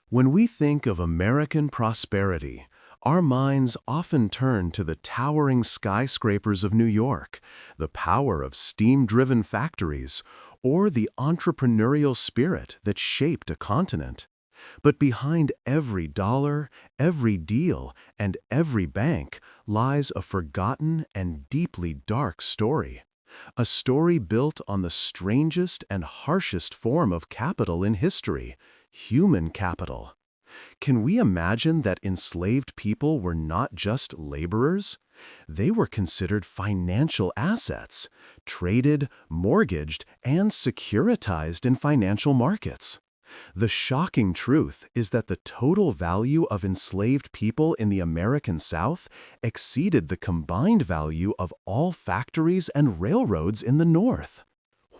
When we think of American prosperity, our minds often turn to the towering skyscrapers of New York, the power of steam-driven factories, or the entrepreneurial spirit that shaped a continent. But behind every dollar, every deal, and every bank lies a forgotten and deeply dark story. A story built on the strangest and harshest form of capital in history, human capital. Can we imagine that enslaved people were not just laborers? They were considered financial assets, traded, mortgaged, and securitized in financial markets. The shocking truth is that the total value of enslaved people in the American South exceeded the combined value of all factories and railroads in the North.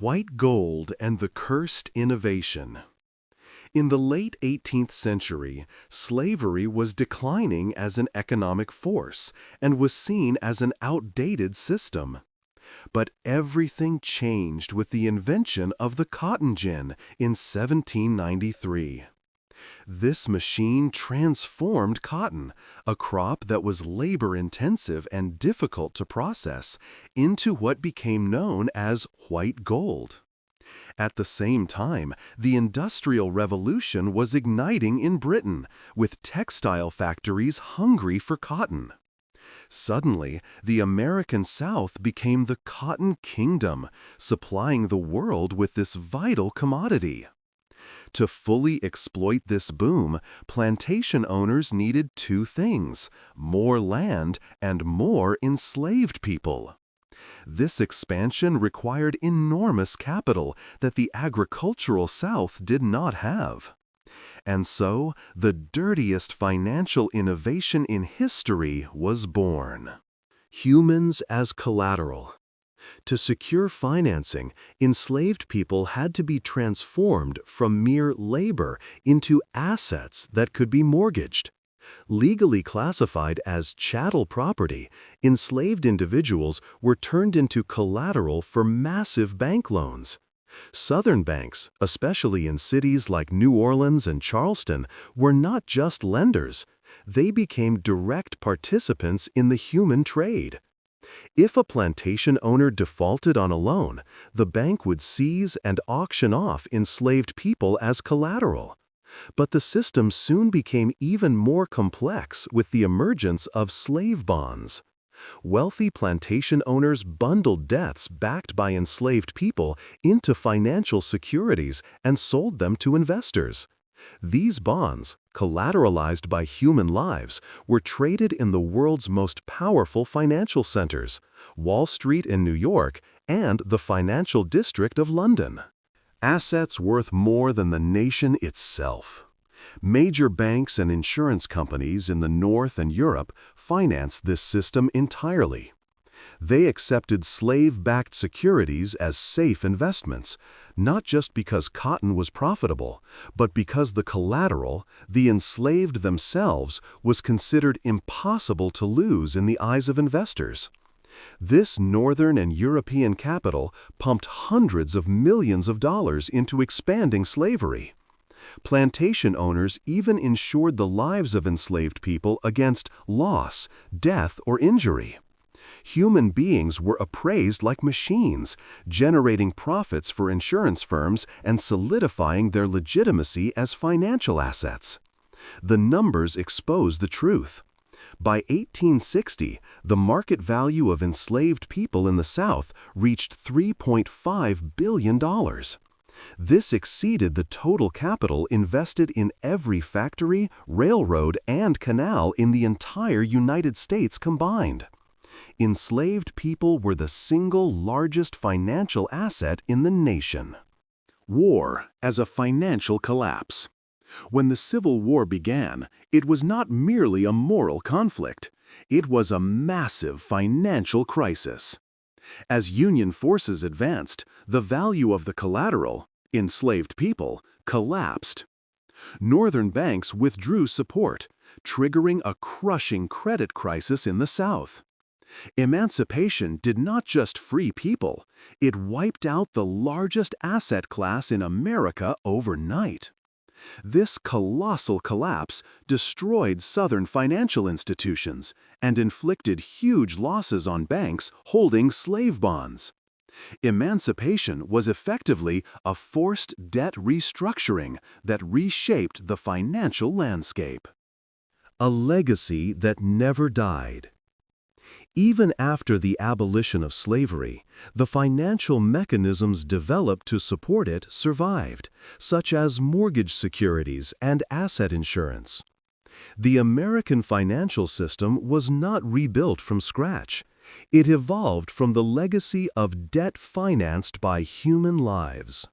White gold and the cursed innovation. In the late 18th century, slavery was declining as an economic force and was seen as an outdated system. But everything changed with the invention of the cotton gin in 1793. This machine transformed cotton, a crop that was labor-intensive and difficult to process, into what became known as white gold. At the same time, the Industrial Revolution was igniting in Britain, with textile factories hungry for cotton. Suddenly, the American South became the cotton kingdom, supplying the world with this vital commodity. To fully exploit this boom, plantation owners needed two things: more land and more enslaved people. This expansion required enormous capital that the agricultural South did not have. And so, the dirtiest financial innovation in history was born. Humans as collateral. To secure financing, enslaved people had to be transformed from mere labor into assets that could be mortgaged. Legally classified as chattel property, enslaved individuals were turned into collateral for massive bank loans. Southern banks, especially in cities like New Orleans and Charleston, were not just lenders. They became direct participants in the human trade. If a plantation owner defaulted on a loan, the bank would seize and auction off enslaved people as collateral. But the system soon became even more complex with the emergence of slave bonds. Wealthy plantation owners bundled debts backed by enslaved people into financial securities and sold them to investors. These bonds, collateralized by human lives, were traded in the world's most powerful financial centers, Wall Street in New York and the financial district of London. Assets worth more than the nation itself. Major banks and insurance companies in the North and Europe financed this system entirely. They accepted slave-backed securities as safe investments, not just because cotton was profitable, but because the collateral, the enslaved themselves, was considered impossible to lose in the eyes of investors. This Northern and European capital pumped hundreds of millions of dollars into expanding slavery. Plantation owners even insured the lives of enslaved people against loss, death, or injury. Human beings were appraised like machines, generating profits for insurance firms and solidifying their legitimacy as financial assets. The numbers expose the truth. By 1860, the market value of enslaved people in the South reached $3.5 billion. This exceeded the total capital invested in every factory, railroad, and canal in the entire United States combined. Enslaved people were the single largest financial asset in the nation. War as a financial collapse. When the Civil War began, it was not merely a moral conflict. It was a massive financial crisis. As Union forces advanced, the value of the collateral, enslaved people, collapsed. Northern banks withdrew support, triggering a crushing credit crisis in the South. Emancipation did not just free people, it wiped out the largest asset class in America overnight. This colossal collapse destroyed Southern financial institutions and inflicted huge losses on banks holding slave bonds. Emancipation was effectively a forced debt restructuring that reshaped the financial landscape. A legacy that never died. Even after the abolition of slavery, the financial mechanisms developed to support it survived, such as mortgage securities and asset insurance. The American financial system was not rebuilt from scratch. It evolved from the legacy of debt financed by human lives.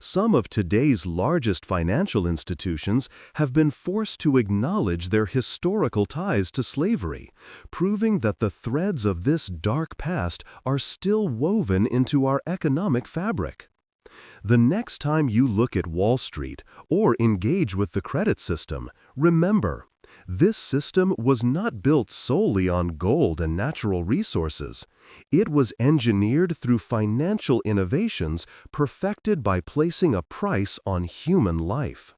Some of today's largest financial institutions have been forced to acknowledge their historical ties to slavery, proving that the threads of this dark past are still woven into our economic fabric. The next time you look at Wall Street or engage with the credit system, remember, this system was not built solely on gold and natural resources. It was engineered through financial innovations perfected by placing a price on human life.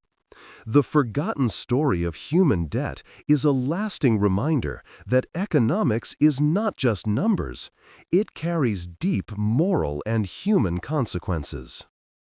The forgotten story of human debt is a lasting reminder that economics is not just numbers. It carries deep moral and human consequences.